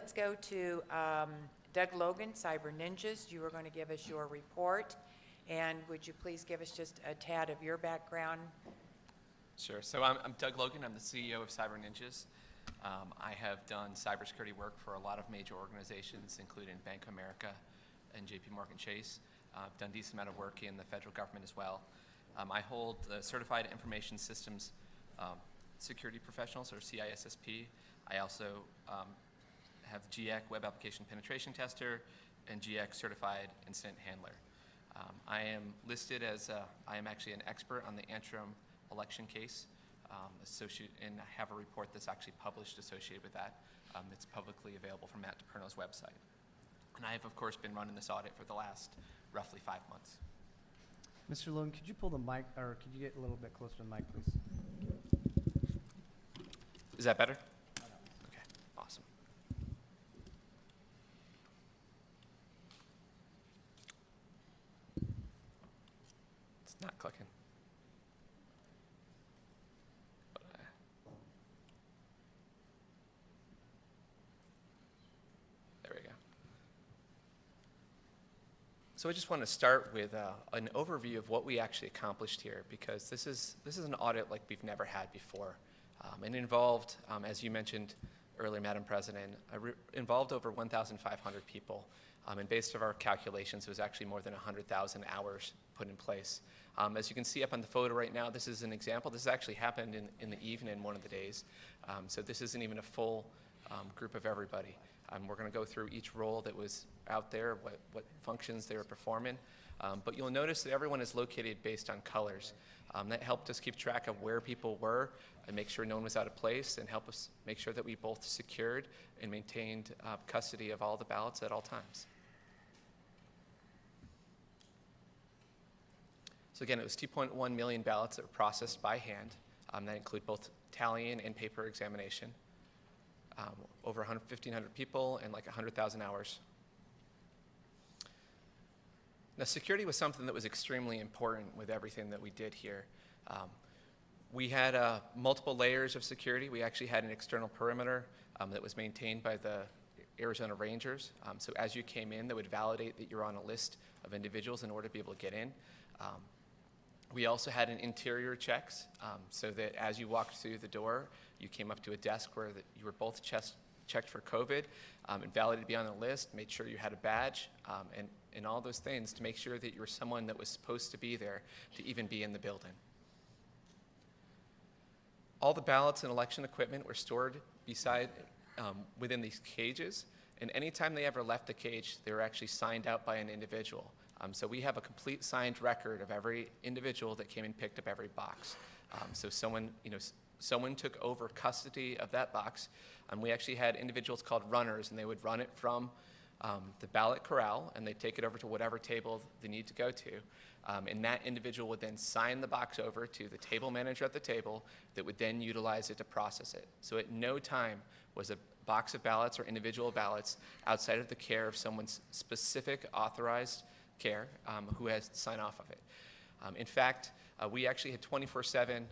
let's go to Doug Logan, Cyber Ninjas. You are going to give us your report. And would you please give us just a tad of your background? Sure. So I'm Doug Logan. I'm the CEO of Cyber Ninjas. I have done cybersecurity work for a lot of major organizations, including Bank of America and JP Morgan Chase. I've done a decent amount of work in the federal government as well. I hold the Certified Information Systems Security Professionals, or CISSP. I also have GX Web Application Penetration Tester and GX Certified Incident Handler. I am listed as, I am actually an expert on the Antrim election case, and I have a report that's actually published associated with that that's publicly available from Matt DePerno's website. And I have, of course, been running this audit for the last roughly 5 months. Mr. Logan, could you pull the mic, or could you get a little bit closer to the mic, please? Is that better? Okay, awesome. It's not clicking. There we go. So I just want to start with an overview of what we actually accomplished here, because this is an audit like we've never had before. And involved, as you mentioned earlier, Madam President, involved over 1,500 people. And based on our calculations, it was actually more than 100,000 hours put in place. As you can see up on the photo right now, this is an example. This actually happened in the evening one of the days. So this isn't even a full group of everybody. We're going to go through each role that was out there, what functions they were performing. But you'll notice that everyone is located based on colors. That helped us keep track of where people were and make sure no one was out of place, and help us make sure that we both secured and maintained custody of all the ballots at all times. So again, it was 2.1 million ballots that were processed by hand. That include both tallying and paper examination. Over 1,500 people and like 100,000 hours. Now, security was something that was extremely important with everything that we did here. We had multiple layers of security. We actually had an external perimeter that was maintained by the Arizona Rangers. So as you came in, they would validate that you're on a list of individuals in order to be able to get in. We also had an interior checks, so that as you walked through the door, you came up to a desk where you were both checked for COVID, and validated to be on the list, made sure you had a badge, and all those things to make sure that you were someone that was supposed to be there to even be in the building. All the ballots and election equipment were stored within these cages, and anytime they ever left the cage, they were actually signed out by an individual. So we have a complete signed record of every individual that came and picked up every box. So someone took over custody of that box, and we actually had individuals called runners, and they would run it from the ballot corral, and they'd take it over to whatever table they need to go to. And that individual would then sign the box over to the table manager at the table that would then utilize it to process it. So at no time was a box of ballots or individual ballots outside of the care of someone's specific authorized care who has to sign off of it. In fact, we actually had 24/7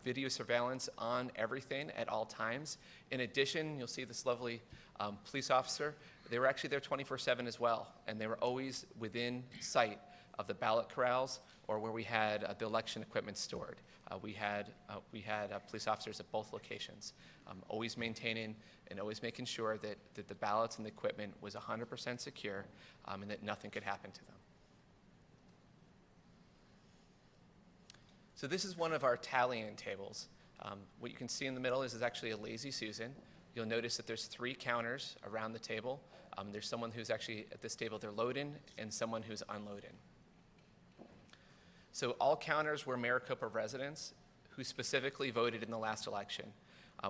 video surveillance on everything at all times. In addition, you'll see this lovely police officer. They were actually there 24/7 as well, and they were always within sight of the ballot corrals or where we had the election equipment stored. We had police officers at both locations, always maintaining and always making sure that the ballots and the equipment was 100% secure, and that nothing could happen to them. So this is one of our tallying tables. What you can see in the middle is actually a Lazy Susan. You'll notice that there's 3 counters around the table. There's someone who's actually at this table, they're loading, and someone who's unloading. So all counters were Maricopa residents who specifically voted in the last election.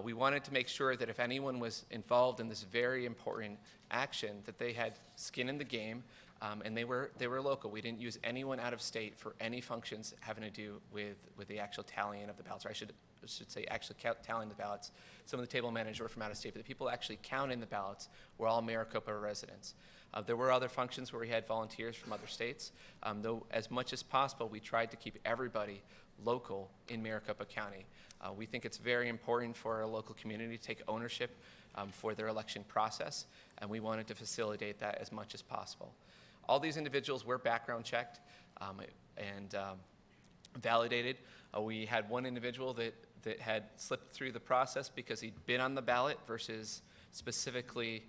We wanted to make sure that if anyone was involved in this very important action, that they had skin in the game, and they were local. We didn't use anyone out of state for any functions having to do with the actual tallying of the ballots, or I should say actually tallying the ballots. Some of the table managers were from out of state, but the people actually counting the ballots were all Maricopa residents. There were other functions where we had volunteers from other states, though as much as possible we tried to keep everybody local in Maricopa County. We think it's very important for our local community to take ownership for their election process, and we wanted to facilitate that as much as possible. All these individuals were background checked and validated. We had one individual that had slipped through the process because he'd been on the ballot versus specifically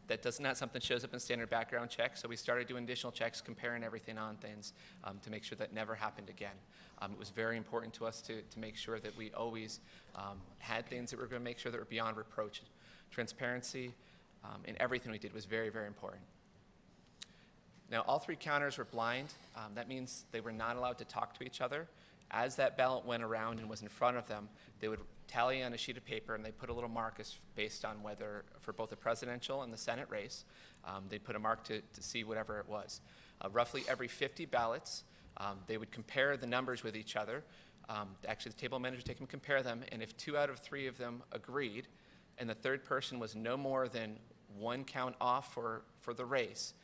that does not something shows up in standard background checks. So we started doing additional checks, comparing everything on things to make sure that never happened again. It was very important to us to make sure that we always had things that were going to make sure that were beyond reproach. Transparency in everything we did was very, very important. Now, all three counters were blind. That means they were not allowed to talk to each other. As that ballot went around and was in front of them, they would tally on a sheet of paper, and they put a little mark based on whether, for both the presidential and the Senate race, they put a mark to see whatever it was. Roughly every 50 ballots, they would compare the numbers with each other. Actually, the table manager would take them and compare them, and if 2 out of 3 of them agreed, and the third person was no more than 1 count off for the race,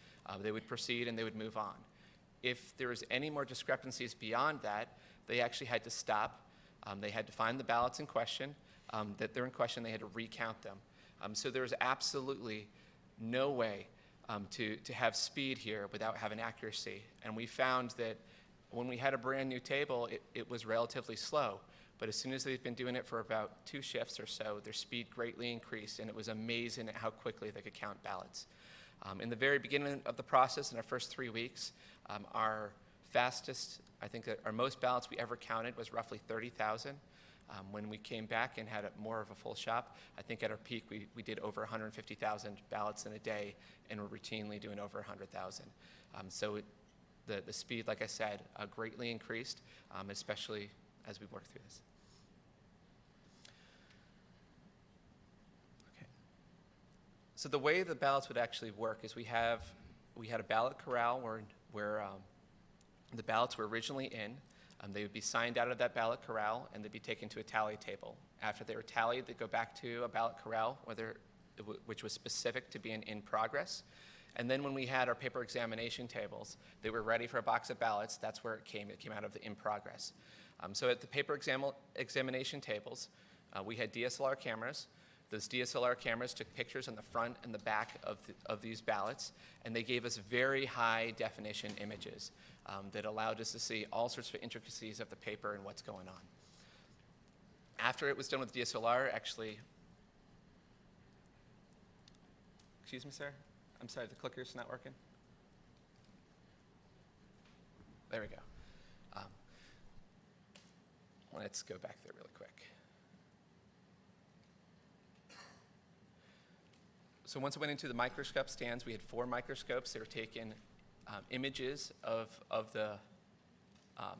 they would proceed and they would move on. If there was any more discrepancies beyond that, they actually had to stop. They had to find the ballots in question, that they're in question, they had to recount them. So there was absolutely no way to have speed here without having accuracy. And we found that when we had a brand new table, it was relatively slow. But as soon as they'd been doing it for about 2 shifts or so, their speed greatly increased, and it was amazing at how quickly they could count ballots. In the very beginning of the process, in our first 3 weeks, our fastest, I think that our most ballots we ever counted was roughly 30,000. When we came back and had more of a full shop, I think at our peak we did over 150,000 ballots in a day, and we're routinely doing over 100,000. So the speed, like I said, greatly increased, especially as we work through this. Okay. So the way the ballots would actually work is we had a ballot corral where the ballots were originally in. They would be signed out of that ballot corral, and they'd be taken to a tally table. After they were tallied, they'd go back to a ballot corral, which was specific to being in progress. And then when we had our paper examination tables, they were ready for a box of ballots. That's where it came. It came out of the in progress. So at the paper examination tables, we had DSLR cameras. Those DSLR cameras took pictures on the front and the back of these ballots, and they gave us very high definition images that allowed us to see all sorts of intricacies of the paper and what's going on. After it was done with DSLR, actually, excuse me, sir? I'm sorry, the clicker's not working? There we go. Let's go back there really quick. So once I went into the microscope stands, we had 4 microscopes. They were taking images of the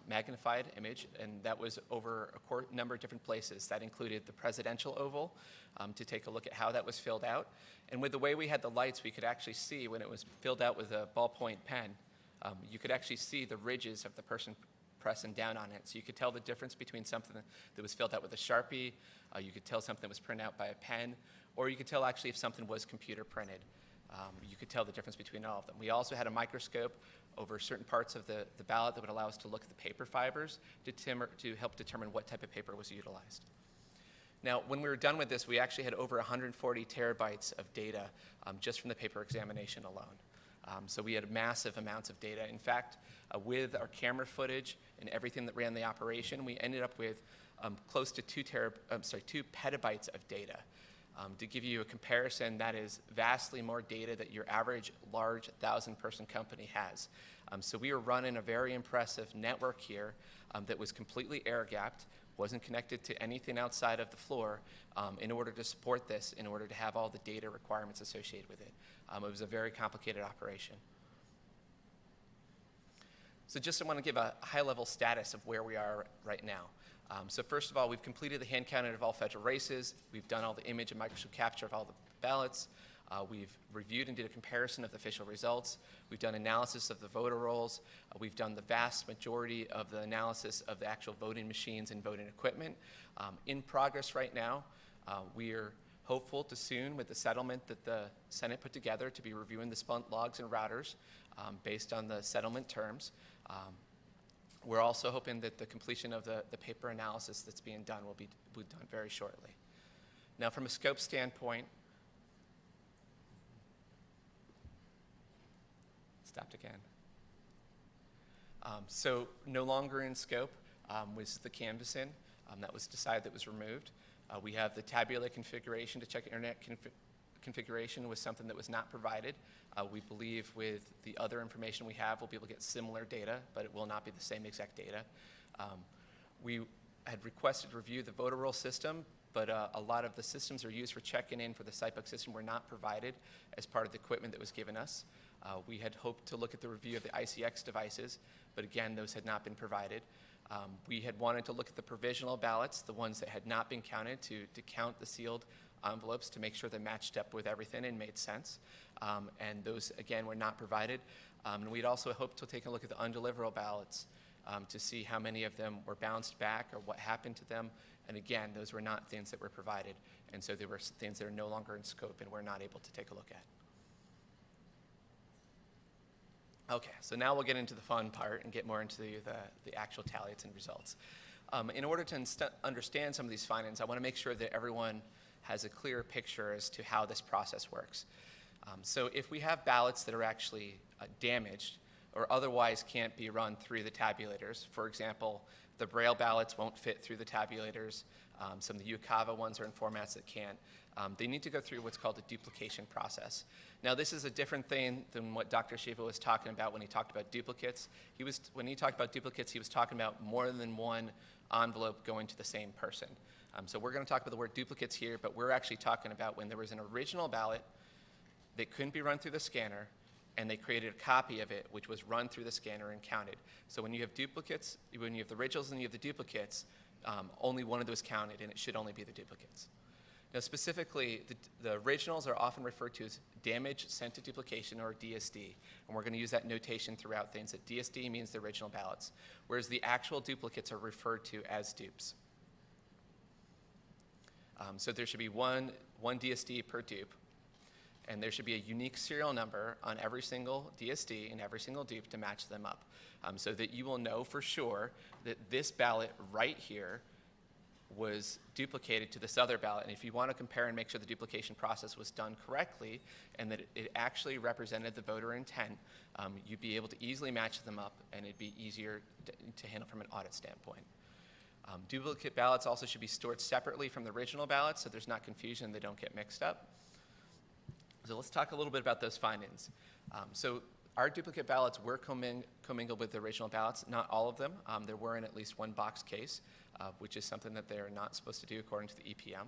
magnified image, and that was over a number of different places. That included the presidential oval to take a look at how that was filled out. And with the way we had the lights, we could actually see when it was filled out with a ballpoint pen, you could actually see the ridges of the person pressing down on it. So you could tell the difference between something that was filled out with a Sharpie, you could tell something that was printed out by a pen, or you could tell actually if something was computer printed. You could tell the difference between all of them. We also had a microscope over certain parts of the ballot that would allow us to look at the paper fibers to help determine what type of paper was utilized. Now, when we were done with this, we actually had over 140 terabytes of data just from the paper examination alone. So we had massive amounts of data. In fact, with our camera footage and everything that ran the operation, we ended up with close to 2 petabytes of data. To give you a comparison, that is vastly more data that your average large 1,000-person company has. So we were running a very impressive network here that was completely air-gapped, wasn't connected to anything outside of the floor in order to support this, in order to have all the data requirements associated with it. It was a very complicated operation. So just I want to give a high-level status of where we are right now. So first of all, we've completed the hand count of all federal races. We've done all the image and microscope capture of all the ballots. We've reviewed and did a comparison of the official results. We've done analysis of the voter rolls. We've done the vast majority of the analysis of the actual voting machines and voting equipment. In progress right now, we are hopeful to soon, with the settlement that the Senate put together, to be reviewing the spun logs and routers based on the settlement terms. We're also hoping that the completion of the paper analysis that's being done will be done very shortly. Now, from a scope standpoint, stopped again. So no longer in scope was the canvassing. That was decided, that was removed. We have the tabular configuration to check internet configuration was something that was not provided. We believe with the other information we have, we'll be able to get similar data, but it will not be the same exact data. We had requested to review the voter roll system, but a lot of the systems are used for checking in for the SiteBook system were not provided as part of the equipment that was given us. We had hoped to look at the review of the ICX devices, but again, those had not been provided. We had wanted to look at the provisional ballots, the ones that had not been counted, to count the sealed envelopes to make sure they matched up with everything and made sense. And those, again, were not provided. And we'd also hoped to take a look at the undeliverable ballots to see how many of them were bounced back or what happened to them. And again, those were not things that were provided. And so there were things that are no longer in scope and we're not able to take a look at. Okay, so now we'll get into the fun part and get more into the actual tallies and results. In order to understand some of these findings, I want to make sure that everyone has a clear picture as to how this process works. So if we have ballots that are actually damaged or otherwise can't be run through the tabulators, for example, the Braille ballots won't fit through the tabulators, some of the UCAVA ones are in formats that can't, they need to go through what's called a duplication process. Now, this is a different thing than what Dr. Shiva was talking about when he talked about duplicates. When he talked about duplicates, he was talking about more than one envelope going to the same person. So we're going to talk about the word duplicates here, but we're actually talking about when there was an original ballot that couldn't be run through the scanner, and they created a copy of it, which was run through the scanner and counted. So when you have duplicates, when you have the originals and you have the duplicates, only one of those counted, and it should only be the duplicates. Now, specifically, the originals are often referred to as damage sent to duplication, or DSD, and we're going to use that notation throughout things, that DSD means the original ballots, whereas the actual duplicates are referred to as dupes. So there should be one DSD per dupe, and there should be a unique serial number on every single DSD and every single dupe to match them up, so that you will know for sure that this ballot right here was duplicated to this other ballot. And if you want to compare and make sure the duplication process was done correctly and that it actually represented the voter intent, you'd be able to easily match them up, and it'd be easier to handle from an audit standpoint. Duplicate ballots also should be stored separately from the original ballots so there's not confusion, they don't get mixed up. So let's talk a little bit about those findings. So our duplicate ballots were commingled with the original ballots, not all of them. There were in at least one box case, which is something that they're not supposed to do according to the EPM.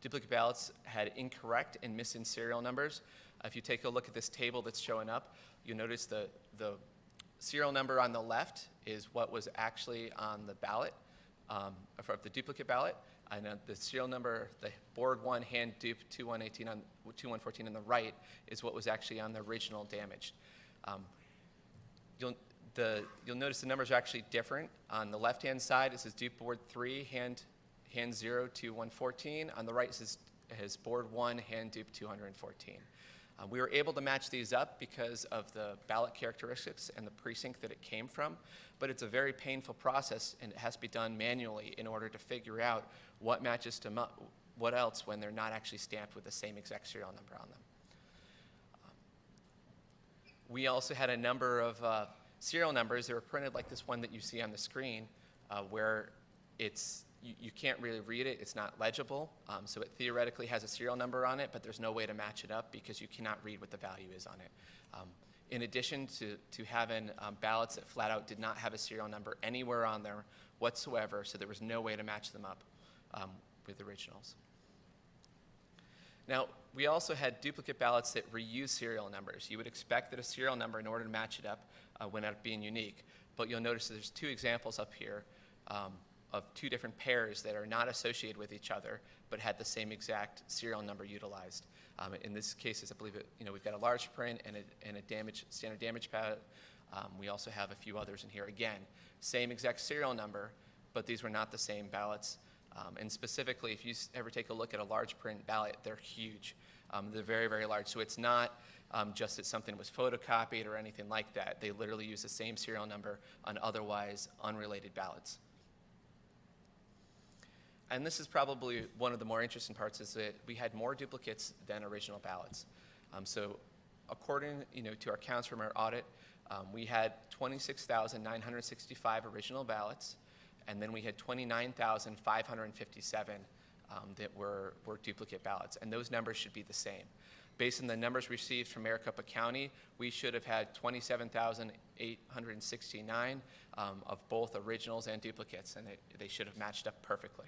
Duplicate ballots had incorrect and missing serial numbers. If you take a look at this table that's showing up, you'll notice the serial number on the left is what was actually on the ballot, for the duplicate ballot. And the serial number, the board 1 hand dupe 2114 on the right is what was actually on the original damaged. You'll notice the numbers are actually different. On the left-hand side, it says dupe board 3 hand 0 2114. On the right, it says board 1 hand dupe 214. We were able to match these up because of the ballot characteristics and the precinct that it came from, but it's a very painful process, and it has to be done manually in order to figure out what matches to what else when they're not actually stamped with the same exact serial number on them. We also had a number of serial numbers that were printed like this one that you see on the screen, where you can't really read it, it's not legible, so it theoretically has a serial number on it, but there's no way to match it up because you cannot read what the value is on it. In addition to having ballots that flat out did not have a serial number anywhere on there whatsoever, so there was no way to match them up with originals. Now, we also had duplicate ballots that reuse serial numbers. You would expect that a serial number, in order to match it up, would end up being unique, but you'll notice that there's two examples up here of two different pairs that are not associated with each other, but had the same exact serial number utilized. In this case, I believe we've got a large print and a standard damage ballot. We also have a few others in here. Again, same exact serial number, but these were not the same ballots. And specifically, if you ever take a look at a large print ballot, they're huge. They're very, very large. So it's not just that something was photocopied or anything like that. They literally use the same serial number on otherwise unrelated ballots. And this is probably one of the more interesting parts, is that we had more duplicates than original ballots. So according to our counts from our audit, we had 26,965 original ballots, and then we had 29,557 that were duplicate ballots, and those numbers should be the same. Based on the numbers received from Maricopa County, we should have had 27,869 of both originals and duplicates, and they should have matched up perfectly.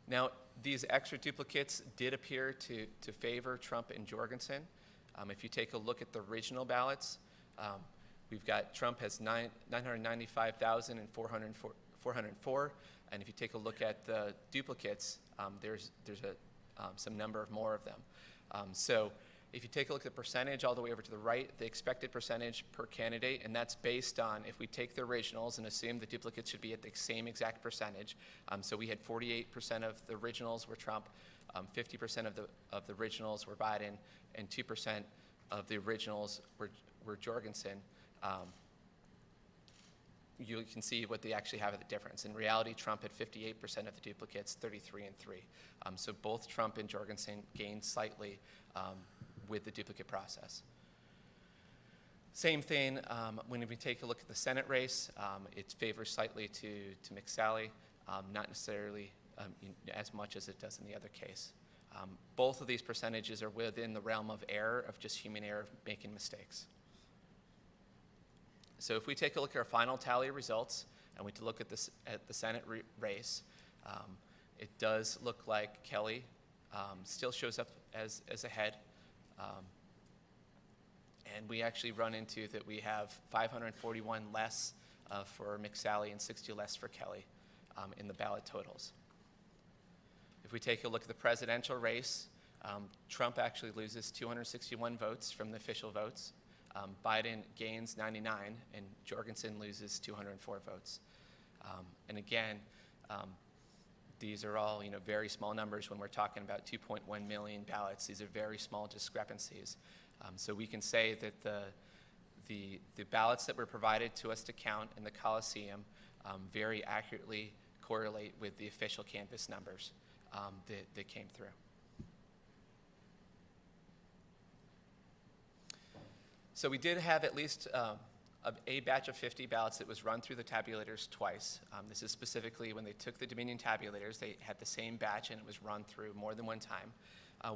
Now, these extra duplicates did appear to favor Trump and Jorgensen. If you take a look at the original ballots, we've got Trump has 995,404, and if you take a look at the duplicates, there's some number of more of them. So if you take a look at the percentage all the way over to the right, the expected percentage per candidate, and that's based on if we take the originals and assume the duplicates should be at the same exact percentage. So we had 48% of the originals were Trump, 50% of the originals were Biden, and 2% of the originals were Jorgensen. You can see what they actually have at the difference. In reality, Trump had 58% of the duplicates, 33 and 3. So both Trump and Jorgensen gained slightly with the duplicate process. Same thing when we take a look at the Senate race, it favors slightly to McSally, not necessarily as much as it does in the other case. Both of these percentages are within the realm of error, of just human error, making mistakes. So if we take a look at our final tally results, and we look at the Senate race, it does look like Kelly still shows up as ahead. And we actually run into that we have 541 less for McSally and 60 less for Kelly in the ballot totals. If we take a look at the presidential race, Trump actually loses 261 votes from the official votes. Biden gains 99, and Jorgensen loses 204 votes. And again, these are all very small numbers when we're talking about 2.1 million ballots. These are very small discrepancies. So we can say that the ballots that were provided to us to count in the Coliseum very accurately correlate with the official canvass numbers that came through. So we did have at least a batch of 50 ballots that was run through the tabulators twice. This is specifically when they took the Dominion tabulators, they had the same batch and it was run through more than one time.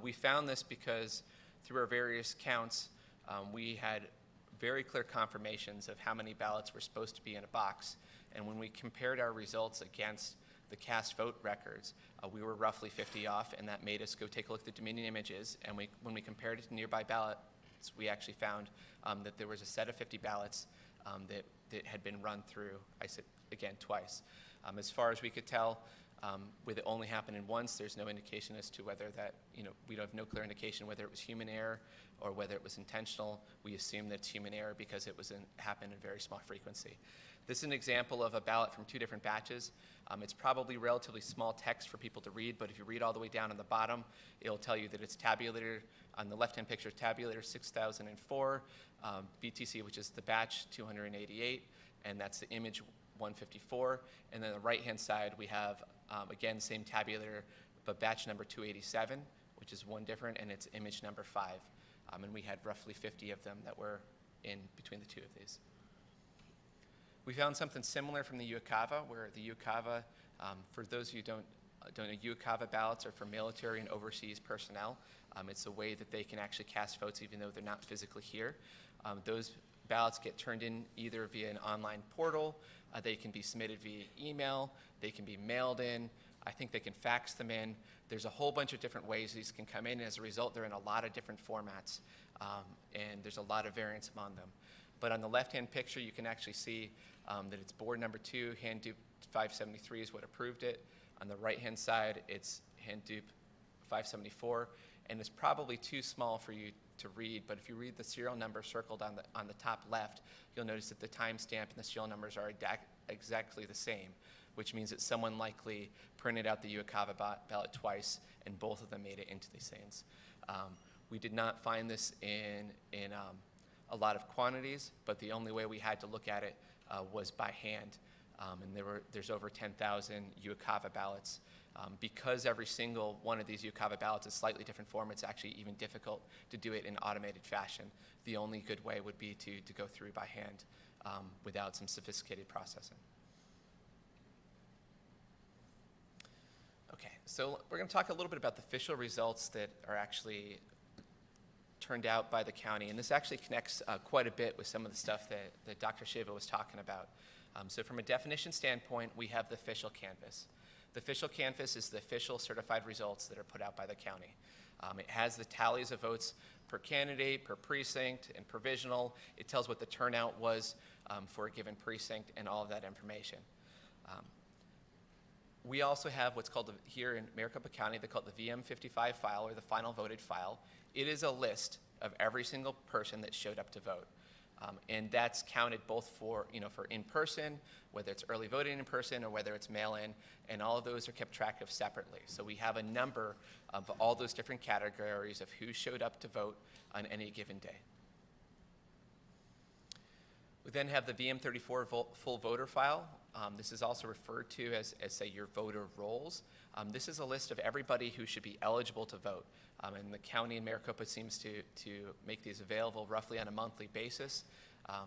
We found this because through our various counts, we had very clear confirmations of how many ballots were supposed to be in a box. And when we compared our results against the cast vote records, we were roughly 50 off, and that made us go take a look at the Dominion images. And when we compared it to nearby ballots, we actually found that there was a set of 50 ballots that had been run through, I said, again, twice. As far as we could tell, with it only happening once, there's no indication as to whether that, we have no clear indication whether it was human error or whether it was intentional. We assume that it's human error because it happened in very small frequency. This is an example of a ballot from two different batches. It's probably relatively small text for people to read, but if you read all the way down on the bottom, it'll tell you that it's tabulator. On the left-hand picture, tabulator 6004, BTC, which is the batch 288, and that's the image 154. And then on the right-hand side, we have, again, same tabulator, but batch number 287, which is one different, and it's image number 5. And we had roughly 50 of them that were in between the two of these. We found something similar from the UCAVA, where the UCAVA, for those of you who don't know, UCAVA ballots are for military and overseas personnel. It's a way that they can actually cast votes even though they're not physically here. Those ballots get turned in either via an online portal, they can be submitted via email, they can be mailed in, I think they can fax them in. There's a whole bunch of different ways these can come in, and as a result, they're in a lot of different formats, and there's a lot of variance among them. But on the left-hand picture, you can actually see that it's board number 2, hand dupe 573 is what approved it. On the right-hand side, it's hand dupe 574, and it's probably too small for you to read, but if you read the serial number circled on the top left, you'll notice that the timestamp and the serial numbers are exactly the same, which means that someone likely printed out the UCAVA ballot twice, and both of them made it into these things. We did not find this in a lot of quantities, but the only way we had to look at it was by hand. and there's over 10,000 UCAVA ballots. Because every single one of these UCAVA ballots is slightly different form, it's actually even difficult to do it in automated fashion. The only good way would be to go through by hand without some sophisticated processing. Okay, so we're going to talk a little bit about the official results that are actually turned out by the county, and this actually connects quite a bit with some of the stuff that Dr. Shiva was talking about. So from a definition standpoint, we have the official canvass. The official canvass is the official certified results that are put out by the county. It has the tallies of votes per candidate, per precinct, and provisional. It tells what the turnout was for a given precinct and all of that information. We also have what's called, here in Maricopa County, they call it the VM55 file, or the final voted file. It is a list of every single person that showed up to vote. And that's counted both for in-person, whether it's early voting in person or whether it's mail-in, and all of those are kept track of separately. So we have a number of all those different categories of who showed up to vote on any given day. We then have the VM34 full voter file. This is also referred to as say, your voter rolls. This is a list of everybody who should be eligible to vote. And the county in Maricopa seems to make these available roughly on a monthly basis,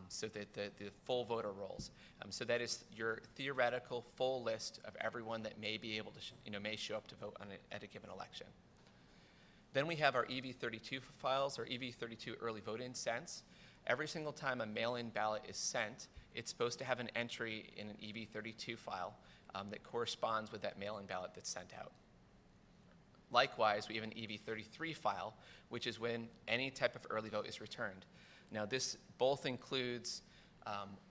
so that the full voter rolls. So that is your theoretical full list of everyone that may be able to, may show up to vote at a given election. Then we have our EV32 files, or EV32 early vote-in sents. Every single time a mail-in ballot is sent, it's supposed to have an entry in an EV32 file that corresponds with that mail-in ballot that's sent out. Likewise, we have an EV33 file, which is when any type of early vote is returned. Now, this both includes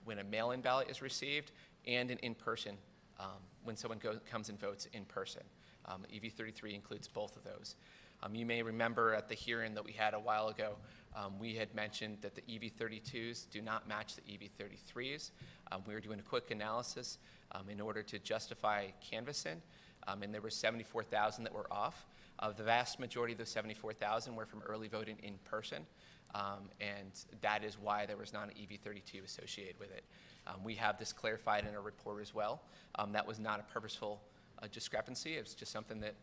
when a mail-in ballot is received and an in-person, when someone comes and votes in person. EV33 includes both of those. You may remember at the hearing that we had a while ago, we had mentioned that the EV32s do not match the EV33s. We were doing a quick analysis in order to justify canvassing, and there were 74,000 that were off. The vast majority of those 74,000 were from early voting in person, and that is why there was not an EV32 associated with it. We have this clarified in our report as well. That was not a purposeful discrepancy. It was just something that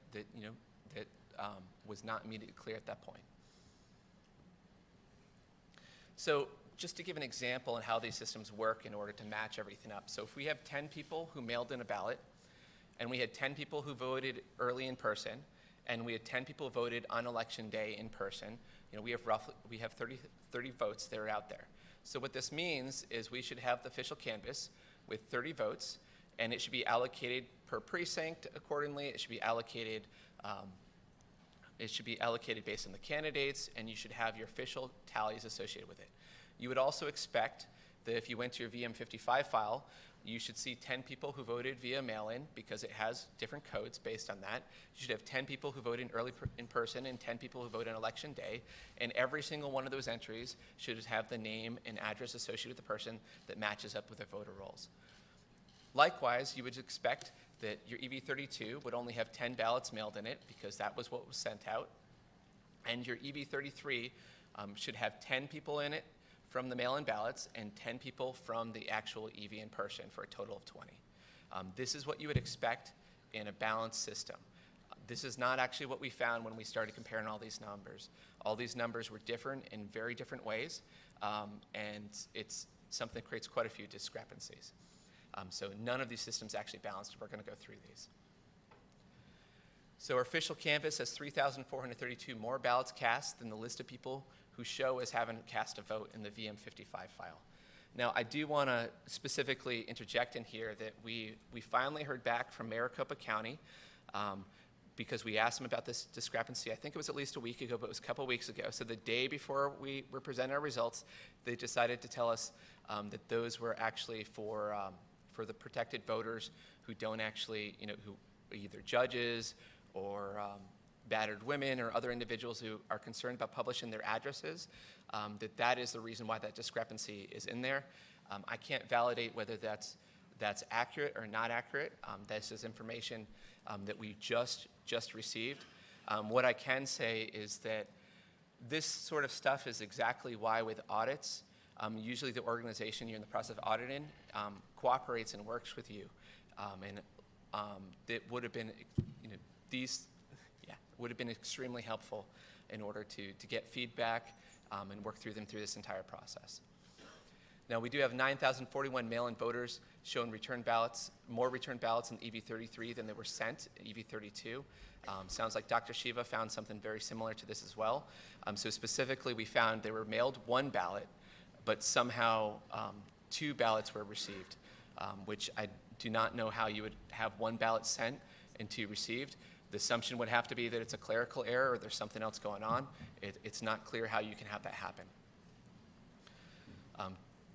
was not immediately clear at that point. So just to give an example on how these systems work in order to match everything up. So if we have 10 people who mailed in a ballot, and we had 10 people who voted early in person, and we had 10 people voted on election day in person, we have 30 votes that are out there. So what this means is we should have the official canvass with 30 votes, and it should be allocated per precinct accordingly. It should be allocated based on the candidates, and you should have your official tallies associated with it. You would also expect that if you went to your VM55 file, you should see 10 people who voted via mail-in because it has different codes based on that. You should have 10 people who voted in person and 10 people who voted on election day, and every single one of those entries should have the name and address associated with the person that matches up with their voter rolls. Likewise, you would expect that your EV32 would only have 10 ballots mailed in it because that was what was sent out, and your EV33 should have 10 people in it from the mail-in ballots and 10 people from the actual EV in person for a total of 20. This is what you would expect in a balanced system. This is not actually what we found when we started comparing all these numbers. All these numbers were different in very different ways, and it's something that creates quite a few discrepancies. So none of these systems actually balanced. We're going to go through these. So our official canvass has 3,432 more ballots cast than the list of people who show as having cast a vote in the VM55 file. Now, I do want to specifically interject in here that we finally heard back from Maricopa County because we asked them about this discrepancy. I think it was at least a week ago, but it was a couple weeks ago. So the day before we were presenting our results, they decided to tell us that those were actually for the protected voters who don't actually, who are either judges or battered women or other individuals who are concerned about publishing their addresses, that is the reason why that discrepancy is in there. I can't validate whether that's accurate or not accurate. This is information that we just received. What I can say is that this sort of stuff is exactly why with audits, Usually the organization you're in the process of auditing cooperates and works with you. It would have been, would have been extremely helpful in order to get feedback and work through them through this entire process. Now, we do have 9,041 mail-in voters showing return ballots, more return ballots in EV33 than they were sent in EV32. Sounds like Dr. Shiva found something very similar to this as well. So specifically, we found they were mailed one ballot, but somehow 2 ballots were received, which I do not know how you would have 1 ballot sent and 2 received. The assumption would have to be that it's a clerical error or there's something else going on. It's not clear how you can have that happen.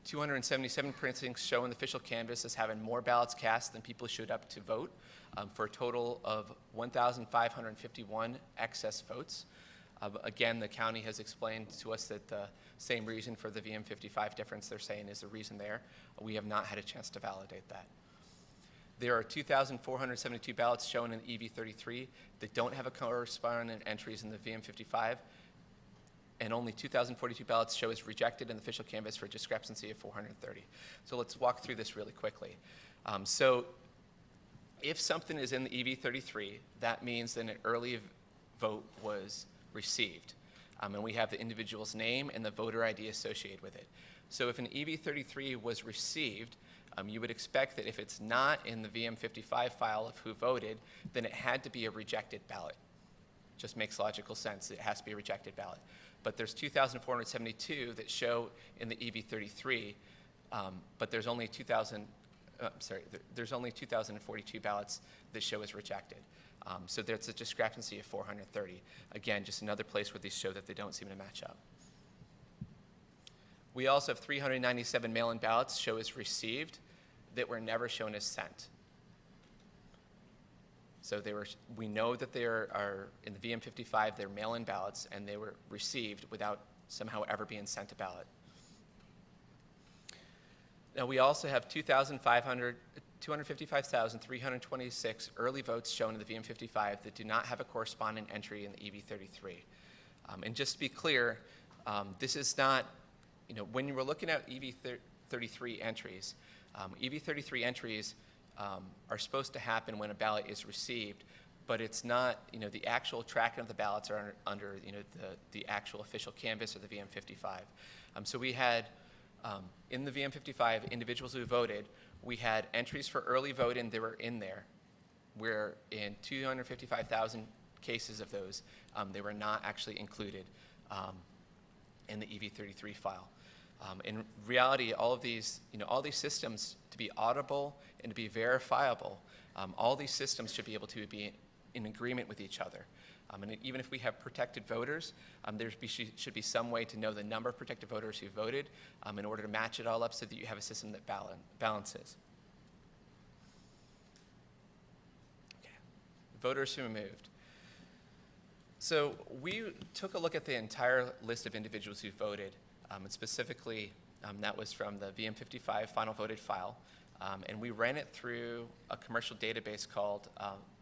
277 precincts show in the official canvass as having more ballots cast than people showed up to vote, for a total of 1,551 excess votes. Again, the county has explained to us that the same reason for the VM55 difference they're saying is the reason there. We have not had a chance to validate that. There are 2,472 ballots shown in EV33 that don't have a corresponding entries in the VM55, and only 2,042 ballots show as rejected in the official canvass for a discrepancy of 430. So let's walk through this really quickly. So if something is in the EV33, that means that an early vote was received. And we have the individual's name and the voter ID associated with it. So if an EV33 was received, you would expect that if it's not in the VM55 file of who voted, then it had to be a rejected ballot. Just makes logical sense. It has to be a rejected ballot. But there's 2,472 that show in the EV33, but there's only 2,042 ballots that show as rejected. So there's a discrepancy of 430. Again, just another place where these show that they don't seem to match up. We also have 397 mail-in ballots show as received that were never shown as sent. So we know that they are in the VM55, they're mail-in ballots, and they were received without somehow ever being sent a ballot. Now, we also have 255,326 early votes shown in the VM55 that do not have a corresponding entry in the EV33. And just to be clear, this is not, when you were looking at EV33 entries, EV33 entries are supposed to happen when a ballot is received, but it's not, the actual tracking of the ballots are under the actual official canvass or the VM55. So we had, in the VM55, individuals who voted, we had entries for early voting that were in there, where in 255,000 cases of those, they were not actually included in the EV33 file. In reality, all of these, all these systems, to be audible and to be verifiable, all these systems should be able to be in agreement with each other. And even if we have protected voters, there should be some way to know the number of protected voters who voted in order to match it all up so that you have a system that balances. Okay. Voters who moved. So we took a look at the entire list of individuals who voted, and specifically that was from the VM55 final voted file, and we ran it through a commercial database called,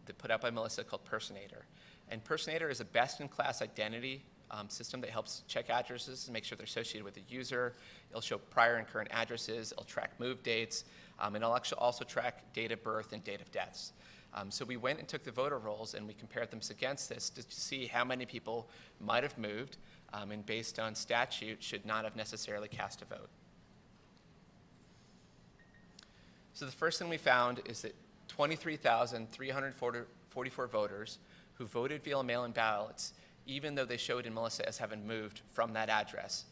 that put out by Melissa, called Personator. And Personator is a best-in-class identity system that helps check addresses and make sure they're associated with the user. It'll show prior and current addresses. It'll track move dates. And it'll actually also track date of birth and date of deaths. So we went and took the voter rolls and we compared them against this to see how many people might have moved and based on statute should not have necessarily cast a vote. So the first thing we found is that 23,344 voters who voted via mail-in ballots, even though they showed in Melissa as having moved from that address.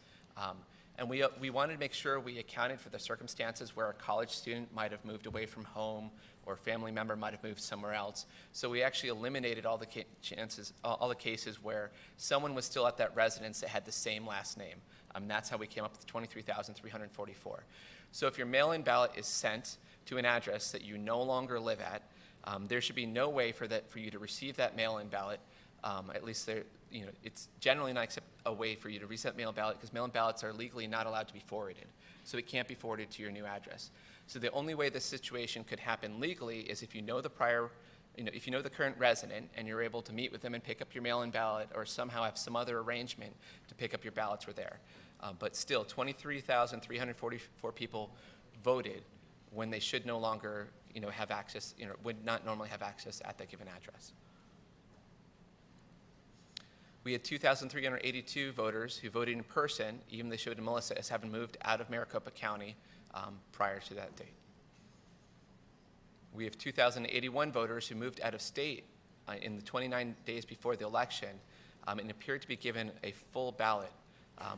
And we wanted to make sure we accounted for the circumstances where a college student might have moved away from home or a family member might have moved somewhere else. So we actually eliminated all the cases where someone was still at that residence that had the same last name. That's how we came up with 23,344. So if your mail-in ballot is sent to an address that you no longer live at, there should be no way for you to receive that mail-in ballot. At least it's generally not a way for you to reset mail-in ballot because mail-in ballots are legally not allowed to be forwarded. So it can't be forwarded to your new address. So the only way this situation could happen legally is if you know the if you know the current resident and you're able to meet with them and pick up your mail-in ballot or somehow have some other arrangement to pick up your ballots were there. But still, 23,344 people voted when they should no longer, have access, would not normally have access at that given address. We had 2,382 voters who voted in person, even they showed Melissa as having moved out of Maricopa County prior to that date. We have 2,081 voters who moved out of state in the 29 days before the election and appeared to be given a full ballot,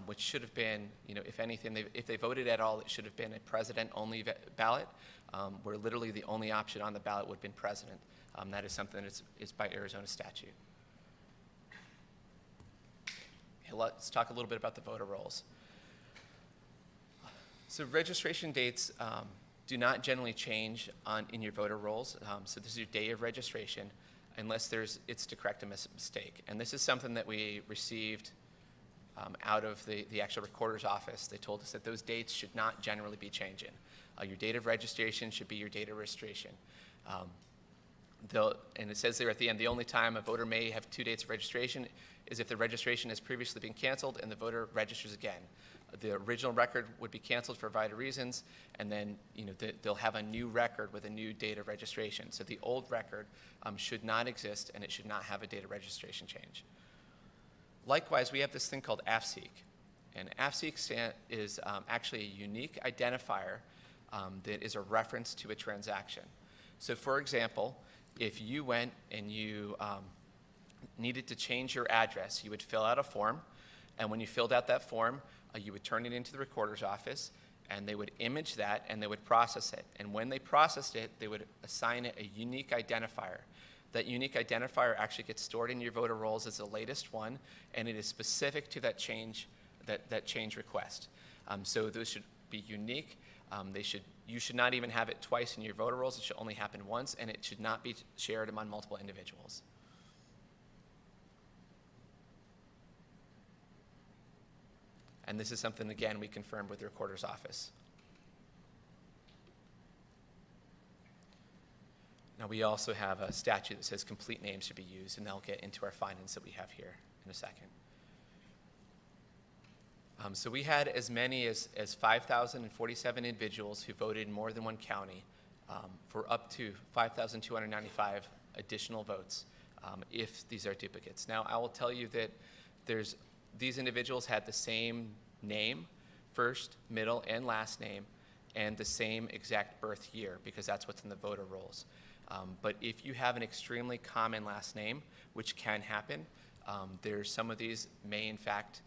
which should have been, if anything, if they voted at all, it should have been a president-only ballot, where literally the only option on the ballot would have been president. That is something that is by Arizona statute. Let's talk a little bit about the voter rolls. So registration dates do not generally change in your voter rolls. So this is your day of registration, unless it's to correct a mistake. And this is something that we received out of the actual recorder's office. They told us that those dates should not generally be changing. Your date of registration should be your date of registration. And it says there at the end, the only time a voter may have two dates of registration is if the registration has previously been canceled and the voter registers again. The original record would be canceled for a variety of reasons, and then they'll have a new record with a new date of registration. So the old record should not exist, and it should not have a date of registration change. Likewise, we have this thing called AFSEEK. And AFSEEK is actually a unique identifier that is a reference to a transaction. So for example, if you went and you needed to change your address, you would fill out a form, and when you filled out that form, you would turn it into the recorder's office, and they would image that, and they would process it. And when they processed it, they would assign it a unique identifier. That unique identifier actually gets stored in your voter rolls as the latest one, and it is specific to that change request. So those should be unique. You should not even have it twice in your voter rolls. It should only happen once, and it should not be shared among multiple individuals. And this is something, again, we confirmed with the recorder's office. Now, we also have a statute that says complete names should be used, and I'll get into our findings that we have here in a second. So we had as many as 5,047 individuals who voted in more than one county for up to 5,295 additional votes if these are duplicates. Now, I will tell you that these individuals had the same name, first, middle, and last name, and the same exact birth year, because that's what's in the voter rolls. But if you have an extremely common last name, which can happen, some of these may, in fact,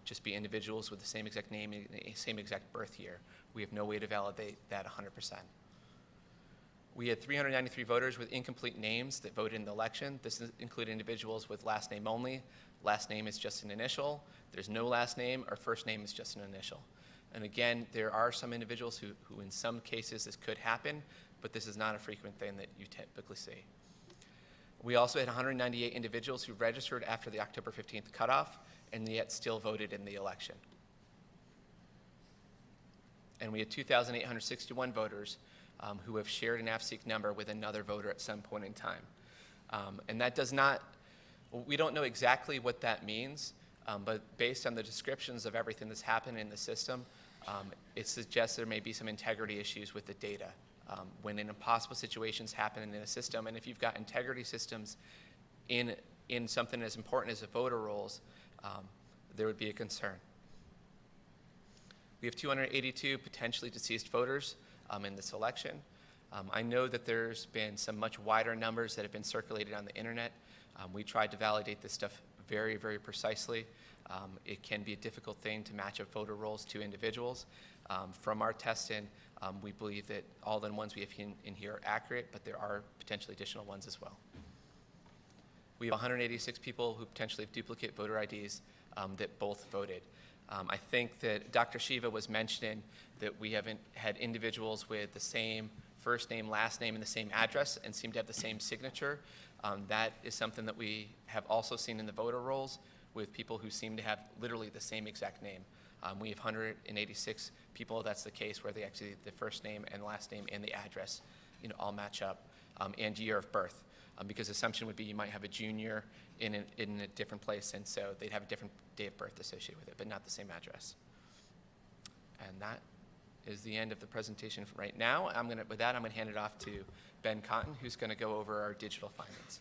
just be individuals with the same exact name and same exact birth year. We have no way to validate that 100%. We had 393 voters with incomplete names that voted in the election. This included individuals with last name only. Last name is just an initial. There's no last name, or first name is just an initial. And again, there are some individuals who in some cases this could happen, but this is not a frequent thing that you typically see. We also had 198 individuals who registered after the October 15th cutoff and yet still voted in the election. And we had 2,861 voters who have shared an AFSEEK number with another voter at some point in time. And that we don't know exactly what that means, but based on the descriptions of everything that's happened in the system, it suggests there may be some integrity issues with the data. When impossible situations happen in a system, and if you've got integrity systems in something as important as the voter rolls, there would be a concern. We have 282 potentially deceased voters in this election. I know that there's been some much wider numbers that have been circulated on the internet. We tried to validate this stuff very, very precisely. It can be a difficult thing to match up voter rolls to individuals. From our testing, we believe that all the ones we have in here are accurate, but there are potentially additional ones as well. We have 186 people who potentially have duplicate voter IDs that both voted. I think that Dr. Shiva was mentioning that we haven't had individuals with the same first name, last name, and the same address and seem to have the same signature. That is something that we have also seen in the voter rolls with people who seem to have literally the same exact name. We have 186 people that's the case where the first name and last name and the address all match up, and year of birth. Because the assumption would be you might have a junior in a different place, and so they'd have a different day of birth associated with it, but not the same address. And that is the end of the presentation right now. With that, I'm going to hand it off to Ben Cotton, who's going to go over our digital findings.